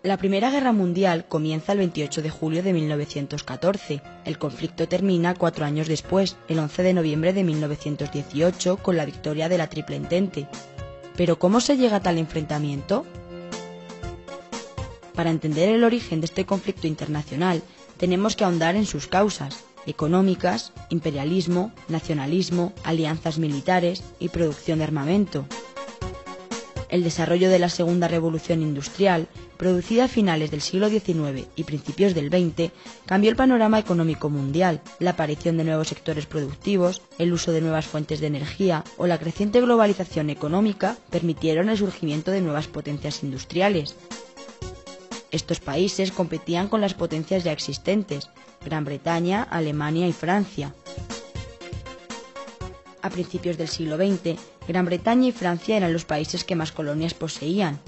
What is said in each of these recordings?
La Primera Guerra Mundial comienza el 28 de julio de 1914. El conflicto termina 4 años después, el 11 de noviembre de 1918, con la victoria de la Triple Entente. ¿Pero cómo se llega a tal enfrentamiento? Para entender el origen de este conflicto internacional, tenemos que ahondar en sus causas económicas, imperialismo, nacionalismo, alianzas militares y producción de armamento. El desarrollo de la Segunda Revolución Industrial, producida a finales del siglo XIX y principios del XX, cambió el panorama económico mundial. La aparición de nuevos sectores productivos, el uso de nuevas fuentes de energía o la creciente globalización económica permitieron el surgimiento de nuevas potencias industriales. Estos países competían con las potencias ya existentes, Gran Bretaña, Alemania y Francia. A principios del siglo XX, Gran Bretaña y Francia eran los países que más colonias poseían.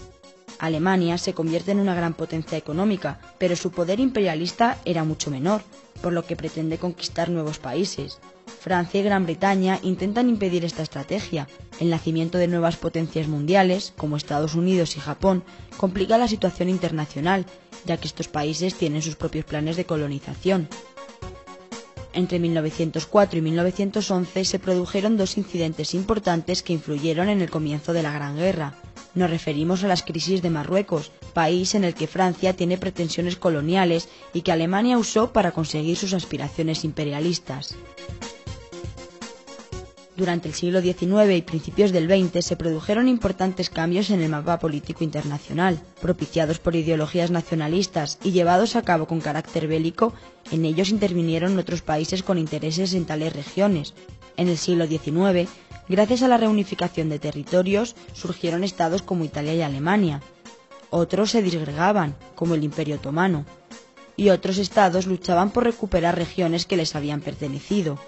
Alemania se convierte en una gran potencia económica, pero su poder imperialista era mucho menor, por lo que pretende conquistar nuevos países. Francia y Gran Bretaña intentan impedir esta estrategia. El nacimiento de nuevas potencias mundiales, como Estados Unidos y Japón, complica la situación internacional, ya que estos países tienen sus propios planes de colonización. Entre 1904 y 1911 se produjeron 2 incidentes importantes que influyeron en el comienzo de la Gran Guerra. Nos referimos a las crisis de Marruecos, país en el que Francia tiene pretensiones coloniales y que Alemania usó para conseguir sus aspiraciones imperialistas. Durante el siglo XIX y principios del XX se produjeron importantes cambios en el mapa político internacional, propiciados por ideologías nacionalistas y llevados a cabo con carácter bélico. En ellos intervinieron otros países con intereses en tales regiones. En el siglo XIX, gracias a la reunificación de territorios, surgieron estados como Italia y Alemania. Otros se disgregaban, como el Imperio Otomano, y otros estados luchaban por recuperar regiones que les habían pertenecido.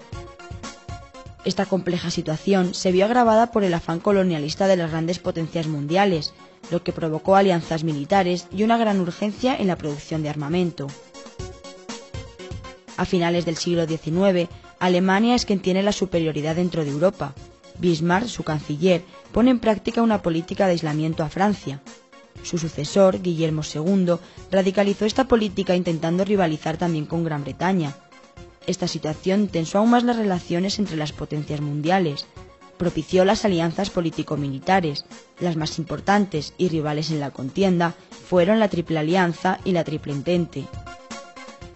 Esta compleja situación se vio agravada por el afán colonialista de las grandes potencias mundiales, lo que provocó alianzas militares y una gran urgencia en la producción de armamento. A finales del siglo XIX, Alemania es quien tiene la superioridad dentro de Europa. Bismarck, su canciller, pone en práctica una política de aislamiento a Francia. Su sucesor, Guillermo II, radicalizó esta política intentando rivalizar también con Gran Bretaña. Esta situación tensó aún más las relaciones entre las potencias mundiales, propició las alianzas político-militares. Las más importantes y rivales en la contienda fueron la Triple Alianza y la Triple Entente.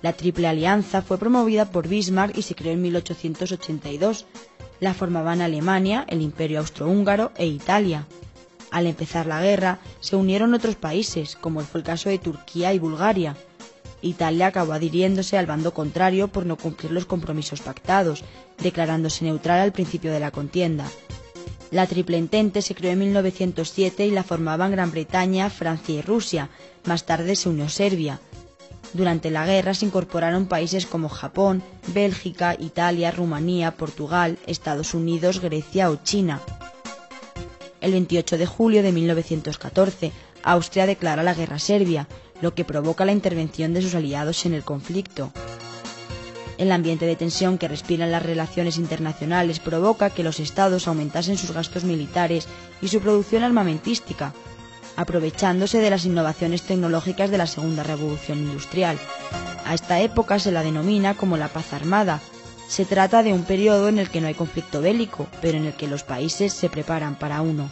La Triple Alianza fue promovida por Bismarck y se creó en 1882. La formaban Alemania, el Imperio Austrohúngaro e Italia. Al empezar la guerra, se unieron otros países, como fue el caso de Turquía y Bulgaria. Italia acabó adhiriéndose al bando contrario por no cumplir los compromisos pactados, declarándose neutral al principio de la contienda. La Triple Entente se creó en 1907 y la formaban Gran Bretaña, Francia y Rusia. Más tarde se unió Serbia. Durante la guerra se incorporaron países como Japón, Bélgica, Italia, Rumanía, Portugal, Estados Unidos, Grecia o China. El 28 de julio de 1914, Austria declara la guerra a Serbia, lo que provoca la intervención de sus aliados en el conflicto. El ambiente de tensión que respiran las relaciones internacionales provoca que los estados aumentasen sus gastos militares y su producción armamentística, aprovechándose de las innovaciones tecnológicas de la Segunda Revolución Industrial. A esta época se la denomina como la paz armada. Se trata de un periodo en el que no hay conflicto bélico, pero en el que los países se preparan para uno.